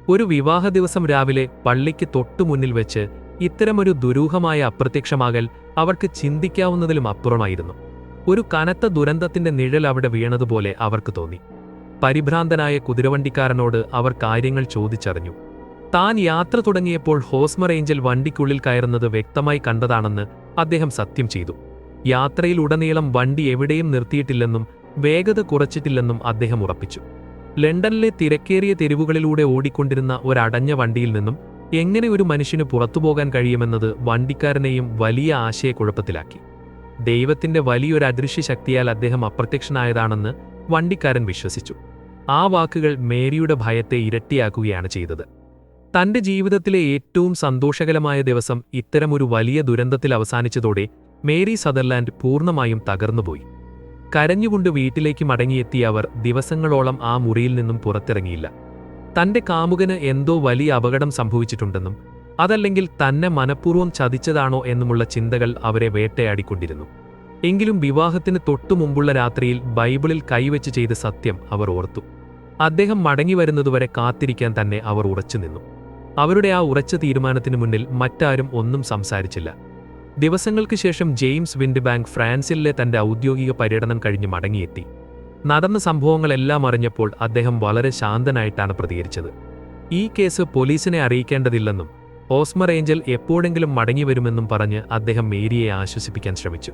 ഒരു വിവാഹ ദിവസം രാവിലെ പള്ളിക്ക് തൊട്ടുമുന്നിൽ വെച്ച് ഇത്തരമൊരു ദുരൂഹമായ അപ്രത്യക്ഷമാകൽ അവർക്ക് ചിന്തിക്കാവുന്നതിലും അപ്പുറമായിരുന്നു. ഒരു കനത്ത ദുരന്തത്തിന്റെ നിഴൽ അവിടെ വീണതുപോലെ അവർക്ക് തോന്നി. പരിഭ്രാന്തനായ കുതിരവണ്ടിക്കാരനോട് അവർ കാര്യങ്ങൾ ചോദിച്ചറിഞ്ഞു. താൻ യാത്ര തുടങ്ങിയപ്പോൾ ഹോസ്മർ ഏഞ്ചൽ വണ്ടിക്കുള്ളിൽ കയറുന്നത് വ്യക്തമായി കണ്ടതാണെന്ന് അദ്ദേഹം സത്യം ചെയ്തു. യാത്രയിലുടനീളം വണ്ടി എവിടെയും നിർത്തിയിട്ടില്ലെന്നും വേഗത കുറച്ചിട്ടില്ലെന്നും അദ്ദേഹം ഉറപ്പിച്ചു. ലണ്ടനിലെ തിരക്കേറിയ തെരുവുകളിലൂടെ ഓടിക്കൊണ്ടിരുന്ന ഒരടഞ്ഞ വണ്ടിയിൽ നിന്നും എങ്ങനെ ഒരു മനുഷ്യന് പുറത്തുപോകാൻ കഴിയുമെന്നത് വണ്ടിക്കാരനെയും വലിയ ആശയക്കുഴപ്പത്തിലാക്കി. ദൈവത്തിന്റെ വലിയൊരു അദൃശ്യ ശക്തിയാൽ അദ്ദേഹം അപ്രത്യക്ഷനായതാണെന്ന് വണ്ടിക്കാരൻ വിശ്വസിച്ചു. ആ വാക്കുകൾ മേരിയുടെ ഭയത്തെ ഇരട്ടിയാക്കുകയാണ് ചെയ്തത്. തന്റെ ജീവിതത്തിലെ ഏറ്റവും സന്തോഷകരമായ ദിവസം ഇത്തരമൊരു വലിയ ദുരന്തത്തിൽ അവസാനിച്ചതോടെ മേരി സദർലാൻഡ് പൂർണ്ണമായും തകർന്നുപോയി. കരഞ്ഞുകൊണ്ട് വീട്ടിലേക്ക് മടങ്ങിയെത്തിയ അവർ ദിവസങ്ങളോളം ആ മുറിയിൽ നിന്നും പുറത്തിറങ്ങിയില്ല. തന്റെ കാമുകന് എന്തോ വലിയ അപകടം സംഭവിച്ചിട്ടുണ്ടെന്നും അതല്ലെങ്കിൽ തന്നെ മനഃപൂർവ്വം ചതിച്ചതാണോ എന്നുമുള്ള ചിന്തകൾ അവരെ വേട്ടയാടിക്കൊണ്ടിരുന്നു. എങ്കിലും വിവാഹത്തിന് തൊട്ടുമുമ്പുള്ള രാത്രിയിൽ ബൈബിളിൽ കൈവച്ച് ചെയ്ത സത്യം അവർ ഓർത്തു. അദ്ദേഹം മടങ്ങിവരുന്നതുവരെ കാത്തിരിക്കാൻ തന്നെ അവർ ഉറച്ചുനിന്നു. അവരുടെ ആ ഉറച്ച തീരുമാനത്തിനു മുന്നിൽ മറ്റാരും ഒന്നും സംസാരിച്ചില്ല. ദിവസങ്ങൾക്ക് ശേഷം ജെയിംസ് വിൻഡിബാങ്ക് ഫ്രാൻസിലെ തന്റെ ഔദ്യോഗിക പര്യടനം കഴിഞ്ഞ് മടങ്ങിയെത്തി. നടന്ന സംഭവങ്ങളെല്ലാം അറിഞ്ഞപ്പോൾ അദ്ദേഹം വളരെ ശാന്തനായിട്ടാണ് പ്രതികരിച്ചത്. ഈ കേസ് പോലീസിനെ അറിയിക്കേണ്ടതില്ലെന്നും ഹോസ്മർ ഏഞ്ചൽ എപ്പോഴെങ്കിലും മടങ്ങിവരുമെന്നും പറഞ്ഞ് അദ്ദേഹം മേരിയെ ആശ്വസിപ്പിക്കാൻ ശ്രമിച്ചു.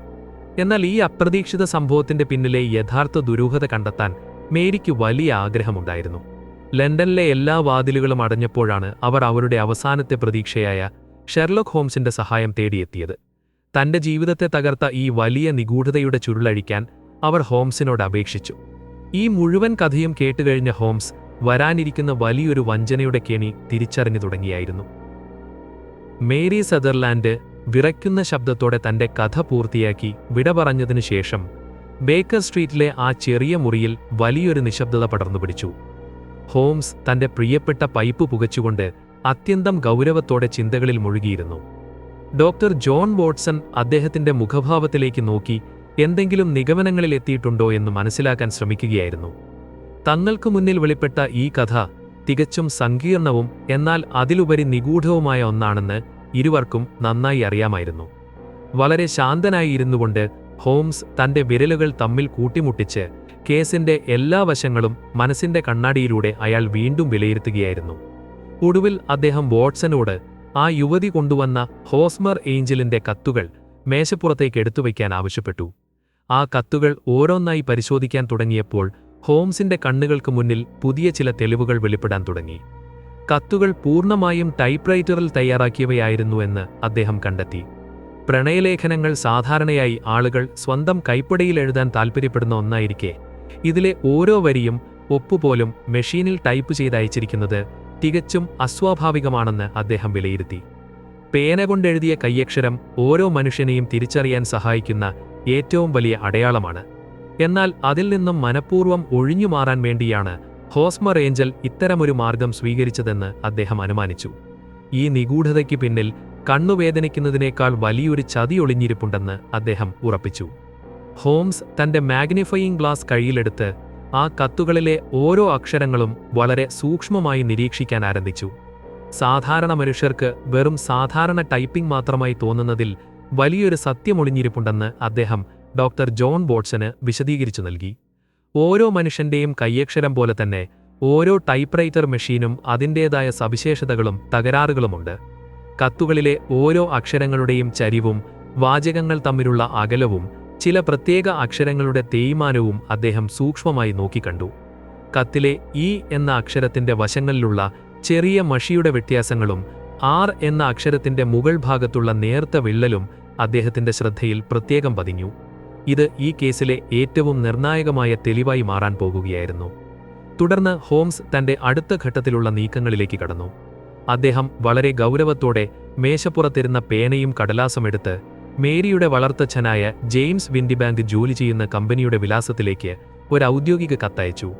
എന്നാൽ ഈ അപ്രതീക്ഷിത സംഭവത്തിന്റെ പിന്നിലെ യഥാർത്ഥ ദുരൂഹത കണ്ടെത്താൻ മേരിക്ക് വലിയ ആഗ്രഹമുണ്ടായിരുന്നു. ലണ്ടനിലെ എല്ലാ വാതിലുകളും അടഞ്ഞപ്പോഴാണ് അവർ അവരുടെ അവസാനത്തെ പ്രതീക്ഷയായ ഷെർലോക്ക് ഹോംസിന്റെ സഹായം തേടിയെത്തിയത്. തന്റെ ജീവിതത്തെ തകർത്ത ഈ വലിയ നിഗൂഢതയുടെ ചുരുളഴിക്കാൻ അവർ ഹോംസിനോട് അപേക്ഷിച്ചു. ഈ മുഴുവൻ കഥയും കേട്ടുകഴിഞ്ഞ ഹോംസ് വരാനിരിക്കുന്ന വലിയൊരു വഞ്ചനയുടെ കെണി തിരിച്ചറിഞ്ഞു തുടങ്ങിയായിരുന്നു. മേരി സദർലാൻഡ് വിറയ്ക്കുന്ന ശബ്ദത്തോടെ തന്റെ കഥ പൂർത്തിയാക്കി വിട പറഞ്ഞതിനു ശേഷം ബേക്കർ സ്ട്രീറ്റിലെ ആ ചെറിയ മുറിയിൽ വലിയൊരു നിശബ്ദത പടർന്നുപിടിച്ചു. ഹോംസ് തന്റെ പ്രിയപ്പെട്ട പൈപ്പ് പുകച്ചുകൊണ്ട് അത്യന്തം ഗൗരവത്തോടെ ചിന്തകളിൽ മുഴുകിയിരുന്നു. ഡോക്ടർ ജോൺ വാട്സൺ അദ്ദേഹത്തിന്റെ മുഖഭാവത്തിലേക്ക് നോക്കി എന്തെങ്കിലും നിഗമനങ്ങളിൽ എത്തിയിട്ടുണ്ടോ എന്ന് മനസ്സിലാക്കാൻ ശ്രമിക്കുകയായിരുന്നു. തങ്ങൾക്ക് മുന്നിൽ വെളിപ്പെട്ട ഈ കഥ തികച്ചും സങ്കീർണവും എന്നാൽ അതിലുപരി നിഗൂഢവുമായ ഒന്നാണെന്ന് ഇരുവർക്കും നന്നായി അറിയാമായിരുന്നു. വളരെ ശാന്തനായി ഇരുന്നുകൊണ്ട് ഹോംസ് തന്റെ വിരലുകൾ തമ്മിൽ കൂട്ടിമുട്ടിച്ച് കേസിന്റെ എല്ലാ വശങ്ങളും മനസ്സിന്റെ കണ്ണാടിയിലൂടെ അയാൾ വീണ്ടും വിലയിരുത്തുകയായിരുന്നു. ഒടുവിൽ അദ്ദേഹം വാട്സനോട് ആ യുവതി കൊണ്ടുവന്ന ഹോസ്മർ ഏഞ്ചലിന്റെ കത്തുകൾ മേശപ്പുറത്തേക്ക് എടുത്തുവയ്ക്കാൻ ആവശ്യപ്പെട്ടു. ആ കത്തുകൾ ഓരോന്നായി പരിശോധിക്കാൻ തുടങ്ങിയപ്പോൾ ഹോംസിന്റെ കണ്ണുകൾക്ക് മുന്നിൽ പുതിയ ചില തെളിവുകൾ വെളിപ്പെടാൻ തുടങ്ങി. കത്തുകൾ പൂർണ്ണമായും ടൈപ്പ്റൈറ്ററിൽ തയ്യാറാക്കിയവയായിരുന്നുവെന്ന് അദ്ദേഹം കണ്ടെത്തി. പ്രണയലേഖനങ്ങൾ സാധാരണയായി ആളുകൾ സ്വന്തം കൈപ്പടയിൽ എഴുതാൻ താൽപ്പര്യപ്പെടുന്ന ഒന്നായിരിക്കെ ഇതിലെ ഓരോ വരിയും ഒപ്പുപോലും മെഷീനിൽ ടൈപ്പ് ചെയ്ത് അയച്ചിരിക്കുന്നത് തികച്ചും അസ്വാഭാവികമാണെന്ന് അദ്ദേഹം വിലയിരുത്തി. പേന കൊണ്ടെഴുതിയ കയ്യക്ഷരം ഓരോ മനുഷ്യനെയും തിരിച്ചറിയാൻ സഹായിക്കുന്ന ഏറ്റവും വലിയ അടയാളമാണ്. എന്നാൽ അതിൽ നിന്നും മനഃപൂർവ്വം ഒഴിഞ്ഞുമാറാൻ വേണ്ടിയാണ് ഹോസ്മർ ഏഞ്ചൽ ഇത്തരമൊരു മാർഗം സ്വീകരിച്ചതെന്ന് അദ്ദേഹം അനുമാനിച്ചു. ഈ നിഗൂഢതയ്ക്ക് പിന്നിൽ കണ്ണുവേദനിക്കുന്നതിനേക്കാൾ വലിയൊരു ചതി ഒളിഞ്ഞിരിപ്പുണ്ടെന്ന് അദ്ദേഹം ഉറപ്പിച്ചു. ഹോംസ് തന്റെ മാഗ്നിഫയിങ് ഗ്ലാസ് കയ്യിലെടുത്ത് ആ കത്തുകളിലെ ഓരോ അക്ഷരങ്ങളും വളരെ സൂക്ഷ്മമായി നിരീക്ഷിക്കാൻ ആരംഭിച്ചു. സാധാരണ മനുഷ്യർക്ക് വെറും സാധാരണ ടൈപ്പിംഗ് മാത്രമായി തോന്നുന്നതിൽ വലിയൊരു സത്യമൊളിഞ്ഞിരിപ്പുണ്ടെന്ന് അദ്ദേഹം ഡോക്ടർ ജോൺ വാട്സന് വിശദീകരിച്ചു നൽകി. ഓരോ മനുഷ്യന്റെയും കയ്യക്ഷരം പോലെ തന്നെ ഓരോ ടൈപ്പ്റൈറ്റർ മെഷീനും അതിൻ്റേതായ സവിശേഷതകളും തകരാറുകളുമുണ്ട്. കത്തുകളിലെ ഓരോ അക്ഷരങ്ങളുടെയും ചരിവും വാചകങ്ങൾ തമ്മിലുള്ള അകലവും ചില പ്രത്യേക അക്ഷരങ്ങളുടെ തേയ്മാനവും അദ്ദേഹം സൂക്ഷ്മമായി നോക്കിക്കണ്ടു. കത്തിലെ ഇ എന്ന അക്ഷരത്തിന്റെ വശങ്ങളിലുള്ള ചെറിയ മഷിയുടെ വ്യത്യാസങ്ങളും ആർ എന്ന അക്ഷരത്തിന്റെ മുകൾ ഭാഗത്തുള്ള നേർത്ത വിള്ളലും അദ്ദേഹത്തിന്റെ ശ്രദ്ധയിൽ പ്രത്യേകം പതിഞ്ഞു. ഇത് ഈ കേസിലെ ഏറ്റവും നിർണായകമായ തെളിവായി മാറാൻ പോകുകയായിരുന്നു. തുടർന്ന് ഹോംസ് തന്റെ അടുത്ത ഘട്ടത്തിലുള്ള നീക്കങ്ങളിലേക്ക് കടന്നു. അദ്ദേഹം വളരെ ഗൗരവത്തോടെ മേശപ്പുറത്തിരുന്ന പേനയും കടലാസും എടുത്ത് മേരിയുടെ വളർത്തച്ഛനായ ജെയിംസ് വിൻഡിബാങ്ക് ജോലി ചെയ്യുന്ന കമ്പനിയുടെ വിലാസത്തിലേക്ക് ഒരു ഔദ്യോഗിക കത്തയച്ചു.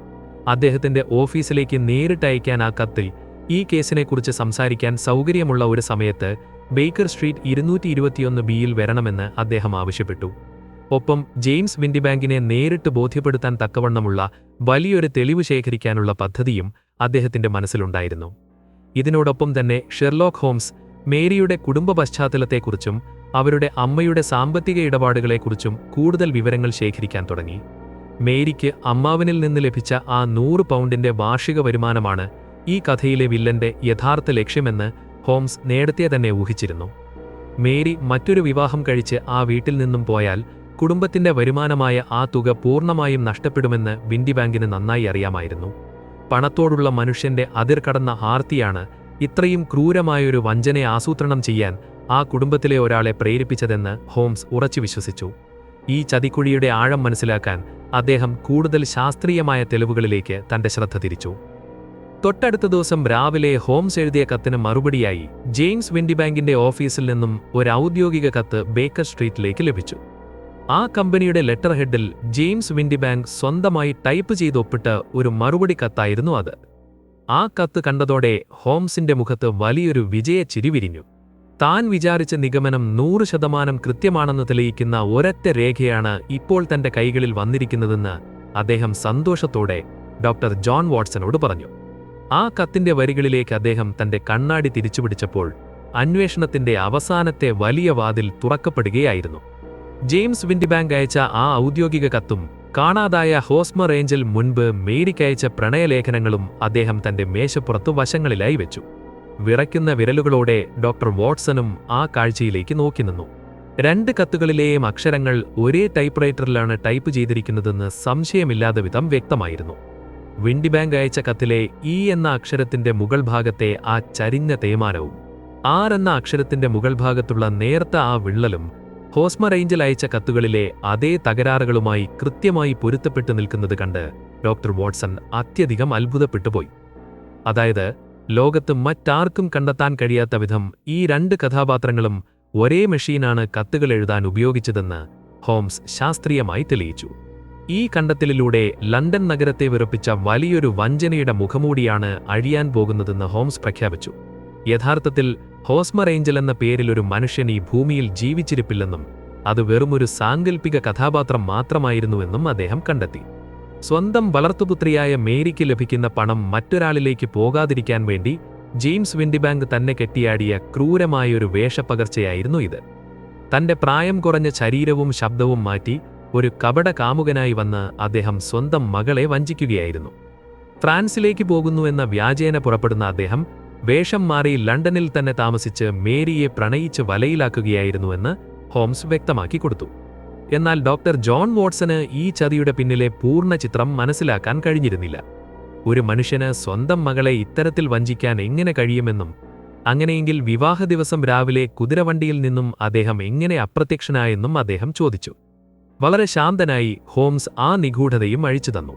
അദ്ദേഹത്തിന്റെ ഓഫീസിലേക്ക് നേരിട്ട് അയക്കാൻ ആ കത്തിൽ ഈ കേസിനെക്കുറിച്ച് സംസാരിക്കാൻ സൗകര്യമുള്ള ഒരു സമയത്ത് ബേക്കർ സ്ട്രീറ്റ് 221 ബിയിൽ വരണമെന്ന് അദ്ദേഹം ആവശ്യപ്പെട്ടു. ഒപ്പം ജെയിംസ് വിൻഡിബാങ്കിനെ നേരിട്ട് ബോധ്യപ്പെടുത്താൻ തക്കവണ്ണമുള്ള വലിയൊരു തെളിവ് ശേഖരിക്കാനുള്ള പദ്ധതിയും അദ്ദേഹത്തിന്റെ മനസ്സിലുണ്ടായിരുന്നു. ഇതിനോടൊപ്പം തന്നെ ഷെർലോക്ക് ഹോംസ് മേരിയുടെ കുടുംബ പശ്ചാത്തലത്തെക്കുറിച്ചും അവരുടെ അമ്മയുടെ സാമ്പത്തിക ഇടപാടുകളെക്കുറിച്ചും കൂടുതൽ വിവരങ്ങൾ ശേഖരിക്കാൻ തുടങ്ങി. മേരിക്ക് അമ്മാവനിൽ നിന്ന് ലഭിച്ച ആ 100 പൗണ്ടിന്റെ വാർഷിക വരുമാനമാണ് ഈ കഥയിലെ വില്ലന്റെ യഥാർത്ഥ ലക്ഷ്യമെന്ന് ഹോംസ് നേരത്തെ തന്നെ ഊഹിച്ചിരുന്നു. മേരി മറ്റൊരു വിവാഹം കഴിച്ച് ആ വീട്ടിൽ നിന്നും പോയാൽ കുടുംബത്തിന്റെ വരുമാനമായ ആ തുക പൂർണ്ണമായും നഷ്ടപ്പെടുമെന്ന് വിൻഡിബാങ്കിന് നന്നായി അറിയാമായിരുന്നു. പണത്തോടുള്ള മനുഷ്യന്റെ അതിർകടന്ന ആർത്തിയാണ് ഇത്രയും ക്രൂരമായൊരു വഞ്ചനയെ ആസൂത്രണം ചെയ്യാൻ ആ കുടുംബത്തിലെ ഒരാളെ പ്രേരിപ്പിച്ചതെന്ന് ഹോംസ് ഉറച്ചു വിശ്വസിച്ചു. ഈ ചതിക്കുഴിയുടെ ആഴം മനസ്സിലാക്കാൻ അദ്ദേഹം കൂടുതൽ ശാസ്ത്രീയമായ തെളിവുകളിലേക്ക് തന്റെ ശ്രദ്ധ തിരിച്ചു. തൊട്ടടുത്ത ദിവസം രാവിലെ ഹോംസ് എഴുതിയ കത്തിന് മറുപടിയായി ജെയിംസ് വിൻഡിബാങ്കിന്റെ ഓഫീസിൽ നിന്നും ഒരു ഔദ്യോഗിക കത്ത് ബേക്കർ സ്ട്രീറ്റിലേക്ക് ലഭിച്ചു. ആ കമ്പനിയുടെ ലെറ്റർ ഹെഡിൽ ജെയിംസ് വിൻഡിബാങ്ക് സ്വന്തമായി ടൈപ്പ് ചെയ്ത് ഒപ്പിട്ട ഒരു മറുപടി കത്തായിരുന്നു അത്. ആ കത്ത് കണ്ടതോടെ ഹോംസിന്റെ മുഖത്ത് വലിയൊരു വിജയച്ചിരി വിരിഞ്ഞു. താൻ വിചാരിച്ച നിഗമനം 100% കൃത്യമാണെന്ന് തെളിയിക്കുന്ന ഒരൊറ്റ രേഖയാണ് ഇപ്പോൾ തന്റെ കൈകളിൽ വന്നിരിക്കുന്നതെന്ന് അദ്ദേഹം സന്തോഷത്തോടെ ഡോക്ടർ ജോൺ വാട്സനോട് പറഞ്ഞു. ആ കത്തിന്റെ വരികളിലേക്ക് അദ്ദേഹം തന്റെ കണ്ണാടി തിരിച്ചുപിടിച്ചപ്പോൾ അന്വേഷണത്തിന്റെ അവസാനത്തെ വലിയ വാതിൽ തുറക്കപ്പെടുകയായിരുന്നു. ജെയിംസ് വിൻഡിബാങ്ക് അയച്ച ആ ഔദ്യോഗിക കത്തും കാണാതായ ഹോസ്മർ ഏഞ്ചൽ മുൻപ് മേരിക്കയച്ച പ്രണയലേഖനങ്ങളും അദ്ദേഹം തന്റെ മേശപ്പുറത്ത് വശങ്ങളിലായി വെച്ചു. വിറയ്ക്കുന്ന വിരലുകളോടെ ഡോക്ടർ വാട്സണും ആ കാഴ്ചയിലേക്ക് നോക്കി നിന്നു. 2 കത്തുകളിലെയും അക്ഷരങ്ങൾ ഒരേ ടൈപ്പ്റൈറ്ററിലാണ് ടൈപ്പ് ചെയ്തിരിക്കുന്നതെന്ന് സംശയമില്ലാതെ വിധം വ്യക്തമായിരുന്നു. വിൻഡിബാങ്ക് അയച്ച കത്തിലെ ഇ എന്ന അക്ഷരത്തിന്റെ മുകൾ ഭാഗത്തെ ആ ചരിഞ്ഞ തേയ്മാനവും ആർ എന്ന അക്ഷരത്തിന്റെ മുകൾ ഭാഗത്തുള്ള നേർത്ത ആ വിള്ളലും ഹോസ്മർ ഏഞ്ചൽ അയച്ച കത്തുകളിലെ അതേ തകരാറുകളുമായി കൃത്യമായി പൊരുത്തപ്പെട്ടു നിൽക്കുന്നത് കണ്ട് ഡോക്ടർ വാട്സൺ അത്യധികം അത്ഭുതപ്പെട്ടുപോയി. അതായത് ലോകത്ത് മറ്റാർക്കും കണ്ടെത്താൻ കഴിയാത്ത വിധം ഈ 2 കഥാപാത്രങ്ങളും ഒരേ മെഷീനാണ് കത്തുകൾ എഴുതാൻ ഉപയോഗിച്ചതെന്ന് ഹോംസ് ശാസ്ത്രീയമായി തെളിയിച്ചു. ഈ കണ്ടെത്തലിലൂടെ ലണ്ടൻ നഗരത്തെ വിറപ്പിച്ച വലിയൊരു വഞ്ചനയുടെ മുഖമൂടിയാണ് അഴിയാൻ പോകുന്നതെന്ന് ഹോംസ് പ്രഖ്യാപിച്ചു. യഥാർത്ഥത്തിൽ ഹോസ്മർ ഏഞ്ചൽ എന്ന പേരിൽ ഒരു മനുഷ്യൻ ഈ ഭൂമിയിൽ ജീവിച്ചിരിപ്പില്ലെന്നും അത് വെറുമൊരു സാങ്കല്പിക കഥാപാത്രം മാത്രമായിരുന്നുവെന്നും അദ്ദേഹം കണ്ടെത്തി. സ്വന്തം വളർത്തുപുത്രിയായ മേരിക്ക് ലഭിക്കുന്ന പണം മറ്റൊരാളിലേക്ക് പോകാതിരിക്കാൻ വേണ്ടി ജെയിംസ് വിൻഡിബാങ്ക് തന്നെ കെട്ടിയാടിയ ക്രൂരമായൊരു വേഷപ്പകർച്ചയായിരുന്നു ഇത്. തന്റെ പ്രായം കുറഞ്ഞ ശരീരവും ശബ്ദവും മാറ്റി ഒരു കപട കാമുകനായി വന്ന് അദ്ദേഹം സ്വന്തം മകളെ വഞ്ചിക്കുകയായിരുന്നു. ഫ്രാൻസിലേക്ക് പോകുന്നുവെന്ന വ്യാജേന പുറപ്പെടുന്ന അദ്ദേഹം വേഷം മാറി ലണ്ടനിൽ തന്നെ താമസിച്ച് മേരിയെ പ്രണയിച്ച് വലയിലാക്കുകയായിരുന്നുവെന്ന് ഹോംസ് വ്യക്തമാക്കി കൊടുത്തു. എന്നാൽ ഡോക്ടർ ജോൺ വാട്സന് ഈ ചതിയുടെ പിന്നിലെ പൂർണ്ണ ചിത്രം മനസ്സിലാക്കാൻ കഴിഞ്ഞിരുന്നില്ല. ഒരു മനുഷ്യന് സ്വന്തം മകളെ ഇത്തരത്തിൽ വഞ്ചിക്കാൻ എങ്ങനെ കഴിയുമെന്നും അങ്ങനെയെങ്കിൽ വിവാഹ ദിവസം രാവിലെ കുതിരവണ്ടിയിൽ നിന്നും അദ്ദേഹം എങ്ങനെ അപ്രത്യക്ഷനായെന്നും അദ്ദേഹം ചോദിച്ചു. വളരെ ശാന്തനായി ഹോംസ് ആ നിഗൂഢതയും അഴിച്ചു തന്നു.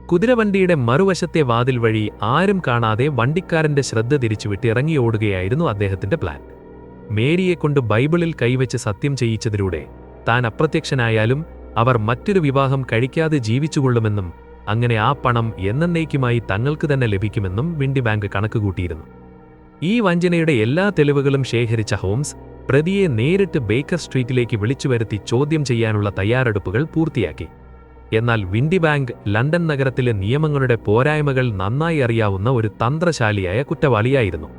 കുതിരവണ്ടിയുടെ മറുവശത്തെ വാതിൽ വഴി ആരും കാണാതെ വണ്ടിക്കാരന്റെ ശ്രദ്ധ തിരിച്ചുവിട്ട് ഇറങ്ങിയോടുകയായിരുന്നു അദ്ദേഹത്തിന്റെ പ്ലാൻ. മേരിയെക്കൊണ്ട് ബൈബിളിൽ കൈവച്ച് സത്യം ചെയ്യിച്ചതിലൂടെ താൻ അപ്രത്യക്ഷനായാലും അവർ മറ്റൊരു വിവാഹം കഴിക്കാതെ ജീവിച്ചുകൊള്ളുമെന്നും അങ്ങനെ ആ പണം എന്നേക്കുമായി തങ്ങൾക്ക് തന്നെ ലഭിക്കുമെന്നും വിൻഡിബാങ്ക് കണക്കുകൂട്ടിയിരുന്നു. ഈ വഞ്ചനയുടെ എല്ലാ തെളിവുകളും ശേഖരിച്ച ഹോംസ് പ്രതിയെ നേരിട്ട് ബേക്കർ സ്ട്രീറ്റിലേക്ക് വിളിച്ചുവരുത്തി ചോദ്യം ചെയ്യാനുള്ള തയ്യാറെടുപ്പുകൾ പൂർത്തിയാക്കി. എന്നാൽ വിൻഡിബാങ്ക് ലണ്ടൻ നഗരത്തിലെ നിയമങ്ങളുടെ പോരായ്മകൾ നന്നായി അറിയാവുന്ന ഒരു തന്ത്രശാലിയായ കുറ്റവാളിയായിരുന്നു.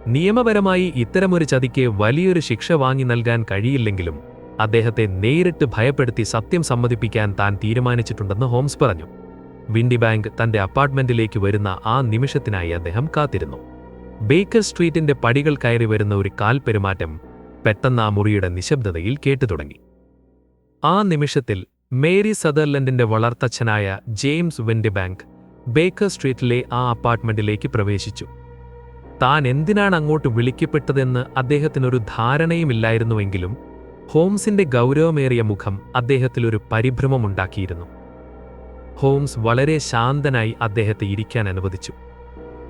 നിയമപരമായി ഇത്തരമൊരു ചതിക്ക് വലിയൊരു ശിക്ഷ വാങ്ങി നൽകാൻ കഴിയില്ലെങ്കിലും അദ്ദേഹത്തെ നേരിട്ട് ഭയപ്പെടുത്തി സത്യം സമ്മതിപ്പിക്കാൻ താൻ തീരുമാനിച്ചിട്ടുണ്ടെന്ന് ഹോംസ് പറഞ്ഞു. വിൻഡിബാങ്ക് തന്റെ അപ്പാർട്ട്മെന്റിലേക്ക് വരുന്ന ആ നിമിഷത്തിനായി അദ്ദേഹം കാത്തിരുന്നു. ബേക്കർ സ്ട്രീറ്റിന്റെ പടികൾ കയറി വരുന്ന ഒരു കാൽപെരുമാറ്റം പെട്ടെന്ന് ആ മുറിയുടെ നിശബ്ദതയിൽ കേട്ടുതുടങ്ങി. ആ നിമിഷത്തിൽ മേരി സദർലൻഡിന്റെ വളർത്തച്ഛനായ ജെയിംസ് വിൻഡിബാങ്ക് ബേക്കർ സ്ട്രീറ്റിലെ ആ അപ്പാർട്ട്മെന്റിലേക്ക് പ്രവേശിച്ചു. താൻ എന്തിനാണ് അങ്ങോട്ട് വിളിക്കപ്പെട്ടതെന്ന് അദ്ദേഹത്തിനൊരു ധാരണയുമില്ലായിരുന്നുവെങ്കിലും ഹോംസിന്റെ ഗൗരവമേറിയ മുഖം അദ്ദേഹത്തിലൊരു പരിഭ്രമമുണ്ടാക്കിയിരുന്നു. ഹോംസ് വളരെ ശാന്തനായി അദ്ദേഹത്തെ ഇരിക്കാൻ അനുവദിച്ചു.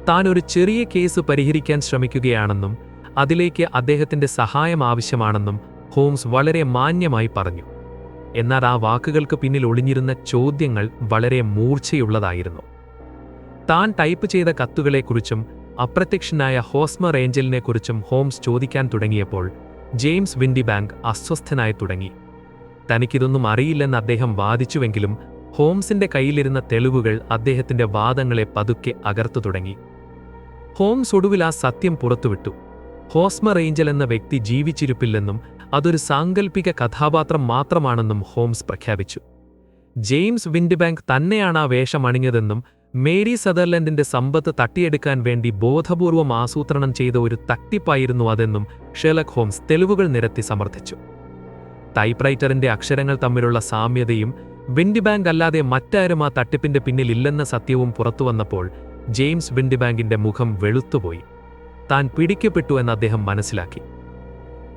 താൻ ഒരു ചെറിയ കേസ് പരിഹരിക്കാൻ ശ്രമിക്കുകയാണെന്നും അതിലേക്ക് അദ്ദേഹത്തിന്റെ സഹായം ആവശ്യമാണെന്നും ഹോംസ് വളരെ മാന്യമായി പറഞ്ഞു. എന്നാൽ ആ വാക്കുകൾക്ക് പിന്നിൽ ഒളിഞ്ഞിരുന്ന ചോദ്യങ്ങൾ വളരെ മൂർച്ചയുള്ളതായിരുന്നു. താൻ ടൈപ്പ് ചെയ്ത കത്തുകളെക്കുറിച്ചും അപ്രത്യക്ഷനായ ഹോസ്മർ ഏഞ്ചലിനെക്കുറിച്ചും ഹോംസ് ചോദിക്കാൻ തുടങ്ങിയപ്പോൾ ജെയിംസ് വിൻഡിബാങ്ക് അസ്വസ്ഥനായി തുടങ്ങി. തനിക്കിതൊന്നും അറിയില്ലെന്ന് അദ്ദേഹം വാദിച്ചുവെങ്കിലും ഹോംസിന്റെ കയ്യിലിരുന്ന തെളിവുകൾ അദ്ദേഹത്തിന്റെ വാദങ്ങളെ പതുക്കെ അകർത്തു തുടങ്ങി. ഹോംസ് ഒടുവിൽ ആ സത്യം പുറത്തുവിട്ടു. ഹോസ്മർ ഏഞ്ചൽ എന്ന വ്യക്തി ജീവിച്ചിരിപ്പില്ലെന്നും അതൊരു സാങ്കല്പിക കഥാപാത്രം മാത്രമാണെന്നും ഹോംസ് പ്രഖ്യാപിച്ചു. ജെയിംസ് വിൻഡിബാങ്ക് തന്നെയാണ് ആ വേഷം അണിഞ്ഞതെന്നും മേരി സദർലൻഡിന്റെ സമ്പത്ത് തട്ടിയെടുക്കാൻ വേണ്ടി ബോധപൂർവം ആസൂത്രണം ചെയ്ത ഒരു തട്ടിപ്പായിരുന്നു അതെന്നും ഷെർലക് ഹോംസ് തെളിവുകൾ നിരത്തി സമർത്ഥിച്ചു. ടൈപ്പ്റൈറ്ററിന്റെ അക്ഷരങ്ങൾ തമ്മിലുള്ള സാമ്യതയും വിൻഡിബാങ്ക് അല്ലാതെ മറ്റാരും ആ തട്ടിപ്പിന്റെ പിന്നിലില്ലെന്ന സത്യവും പുറത്തുവന്നപ്പോൾ ജെയിംസ് വിൻഡിബാങ്കിന്റെ മുഖം വെളുത്തുപോയി. താൻ പിടിക്കപ്പെട്ടു എന്ന് അദ്ദേഹം മനസ്സിലാക്കി.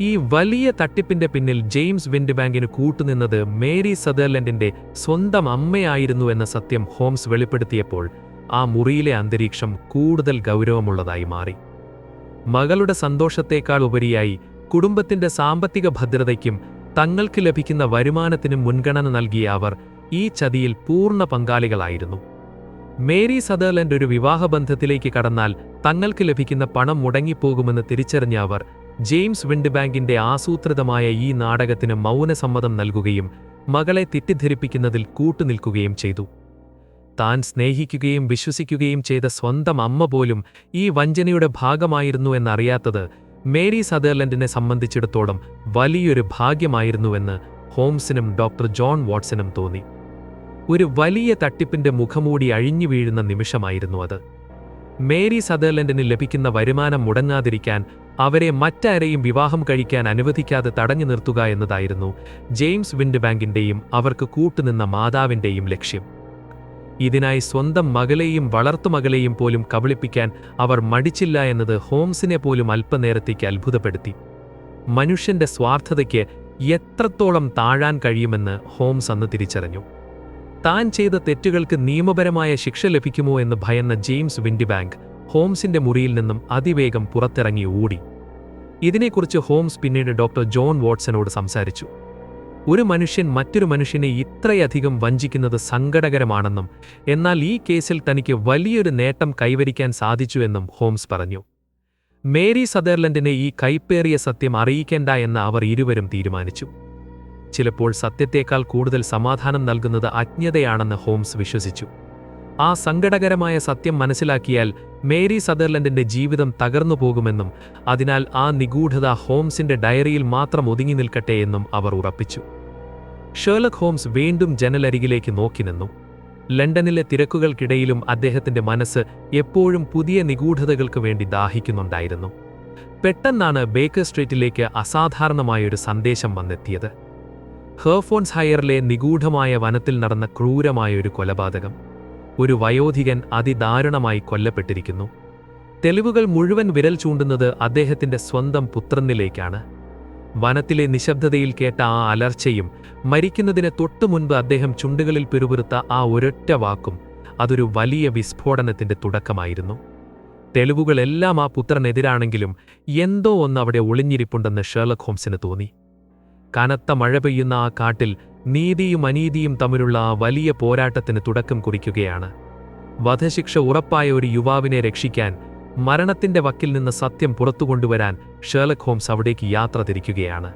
ഈ വലിയ തട്ടിപ്പിന്റെ പിന്നിൽ ജെയിംസ് വിൻഡിബാങ്കിന് കൂട്ടുനിന്നത് മേരി സദർലൻഡിന്റെ സ്വന്തം അമ്മയായിരുന്നു എന്ന സത്യം ഹോംസ് വെളിപ്പെടുത്തിയപ്പോൾ ആ മുറിയിലെ അന്തരീക്ഷം കൂടുതൽ ഗൗരവമുള്ളതായി മാറി. മകളുടെ സന്തോഷത്തേക്കാൾ ഉപരിയായി കുടുംബത്തിന്റെ സാമ്പത്തിക ഭദ്രതയ്ക്കും തങ്ങൾക്ക് ലഭിക്കുന്ന വരുമാനത്തിനും മുൻഗണന നൽകിയ അവർ ഈ ചതിയിൽ പൂർണ്ണ പങ്കാളികളായിരുന്നു. മേരി സദർലൻഡ് ഒരു വിവാഹബന്ധത്തിലേക്ക് കടന്നാൽ തങ്ങൾക്ക് ലഭിക്കുന്ന പണം മുടങ്ങിപ്പോകുമെന്ന് തിരിച്ചറിഞ്ഞ അവർ ജെയിംസ് വിൻഡിബാങ്കിന്റെ ആസൂത്രിതമായ ഈ നാടകത്തിന് മൗനസമ്മതം നൽകുകയും മകളെ തെറ്റിദ്ധരിപ്പിക്കുന്നതിൽ കൂട്ടുനിൽക്കുകയും ചെയ്തു. താൻ സ്നേഹിക്കുകയും വിശ്വസിക്കുകയും ചെയ്ത സ്വന്തം അമ്മ പോലും ഈ വഞ്ചനയുടെ ഭാഗമായിരുന്നു എന്നറിയാത്തത് മേരി സദർലൻഡിനെ സംബന്ധിച്ചിടത്തോളം വലിയൊരു ഭാഗ്യമായിരുന്നുവെന്ന് ഹോംസിനും ഡോക്ടർ ജോൺ വാട്സനും തോന്നി. ഒരു വലിയ തട്ടിപ്പിന്റെ മുഖമൂടി അഴിഞ്ഞു വീഴുന്ന നിമിഷമായിരുന്നു അത്. മേരി സദർലൻഡിന് ലഭിക്കുന്ന വരുമാനം മുടങ്ങാതിരിക്കാൻ അവരെ മറ്റാരെയും വിവാഹം കഴിക്കാൻ അനുവദിക്കാതെ തടഞ്ഞു നിർത്തുക എന്നതായിരുന്നു ജെയിംസ് വിൻഡിബാങ്കിന്റെയും അവർക്ക് കൂട്ടുനിന്ന മാതാവിന്റെയും ലക്ഷ്യം. ഇതിനായി സ്വന്തം മകളെയും വളർത്തുമകളെയും പോലും കബളിപ്പിക്കാൻ അവർ മടിച്ചില്ല എന്നത് ഹോംസിനെ പോലും അല്പനേരത്തേക്ക് അത്ഭുതപ്പെടുത്തി. മനുഷ്യന്റെ സ്വാർത്ഥതയ്ക്ക് എത്രത്തോളം താഴാൻ കഴിയുമെന്ന് ഹോംസ് അന്ന് തിരിച്ചറിഞ്ഞു. താൻ ചെയ്ത തെറ്റുകൾക്ക് നിയമപരമായ ശിക്ഷ ലഭിക്കുമോ എന്ന് ഭയന്ന ജെയിംസ് വിൻഡിബാങ്ക് ഹോംസിന്റെ മുറിയിൽ നിന്നും അതിവേഗം പുറത്തിറങ്ങി ഓടി. ഇതിനെക്കുറിച്ച് ഹോംസ് പിന്നീട് ഡോക്ടർ ജോൺ വാട്സനോട് സംസാരിച്ചു. ഒരു മനുഷ്യൻ മറ്റൊരു മനുഷ്യനെ ഇത്രയധികം വഞ്ചിക്കുന്നത് സങ്കടകരമാണെന്നും എന്നാൽ ഈ കേസിൽ തനിക്ക് വലിയൊരു നേട്ടം കൈവരിക്കാൻ സാധിച്ചുവെന്നും ഹോംസ് പറഞ്ഞു. മേരി സദർലൻഡിനെ ഈ കൈപ്പേറിയ സത്യം അറിയിക്കേണ്ട എന്ന് അവർ ഇരുവരും തീരുമാനിച്ചു. ചിലപ്പോൾ സത്യത്തേക്കാൾ കൂടുതൽ സമാധാനം നൽകുന്നത് അജ്ഞതയാണെന്ന് ഹോംസ് വിശ്വസിച്ചു. ആ സങ്കടകരമായ സത്യം മനസ്സിലാക്കിയാൽ മേരി സദർലൻഡിന്റെ ജീവിതം തകർന്നു പോകുമെന്നും അതിനാൽ ആ നിഗൂഢത ഹോംസിന്റെ ഡയറിയിൽ മാത്രം ഒതുങ്ങി നിൽക്കട്ടെ എന്നും അവർ ഉറപ്പിച്ചു. ഷെർലക് ഹോംസ് വീണ്ടും ജനലരികിലേക്ക് നോക്കി നിന്നു. ലണ്ടനിലെ തിരക്കുകൾക്കിടയിലും അദ്ദേഹത്തിന്റെ മനസ്സ് എപ്പോഴും പുതിയ നിഗൂഢതകൾക്ക് വേണ്ടി ദാഹിക്കുന്നുണ്ടായിരുന്നു. പെട്ടെന്നാണ് ബേക്കർ സ്ട്രീറ്റിലേക്ക് അസാധാരണമായൊരു സന്ദേശം വന്നെത്തിയത്. ഹെർഫോൺഷയറിലെ നിഗൂഢമായ വനത്തിൽ നടന്ന ക്രൂരമായൊരു കൊലപാതകം. ഒരു വയോധികൻ അതിദാരുണമായി കൊല്ലപ്പെട്ടിരിക്കുന്നു. തെളിവുകൾ മുഴുവൻ വിരൽ ചൂണ്ടുന്നത് അദ്ദേഹത്തിന്റെ സ്വന്തം പുത്രനിലേക്കാണ്. വനത്തിലെ നിശബ്ദതയിൽ കേട്ട ആ അലർച്ചയും മരിക്കുന്നതിന് തൊട്ടുമുൻപ് അദ്ദേഹം ചുണ്ടുകളിൽ പിറുപിറുത്ത ആ ഒരൊറ്റ വാക്കും അതൊരു വലിയ വിസ്ഫോടനത്തിന്റെ തുടക്കമായിരുന്നു. തെളിവുകളെല്ലാം ആ പുത്രനെതിരാണെങ്കിലും എന്തോ ഒന്ന് അവിടെ ഒളിഞ്ഞിരിപ്പുണ്ടെന്ന് ഷെർലക് ഹോംസിന് തോന്നി. കനത്ത മഴ പെയ്യുന്ന ആ കാട്ടിൽ നീതിയും അനീതിയും തമ്മിലുള്ള ആ വലിയ പോരാട്ടത്തിന് തുടക്കം കുറിക്കുകയാണ്. വധശിക്ഷ ഉറപ്പായ ഒരു യുവാവിനെ രക്ഷിക്കാൻ, മരണത്തിന്റെ വക്കിൽ നിന്ന് സത്യം പുറത്തുകൊണ്ടുവരാൻ ഷെർലക് ഹോംസ് അവിടേക്ക് യാത്ര തിരിക്കുകയാണ്.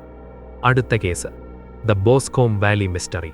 അടുത്ത case, the Boscombe Valley mystery.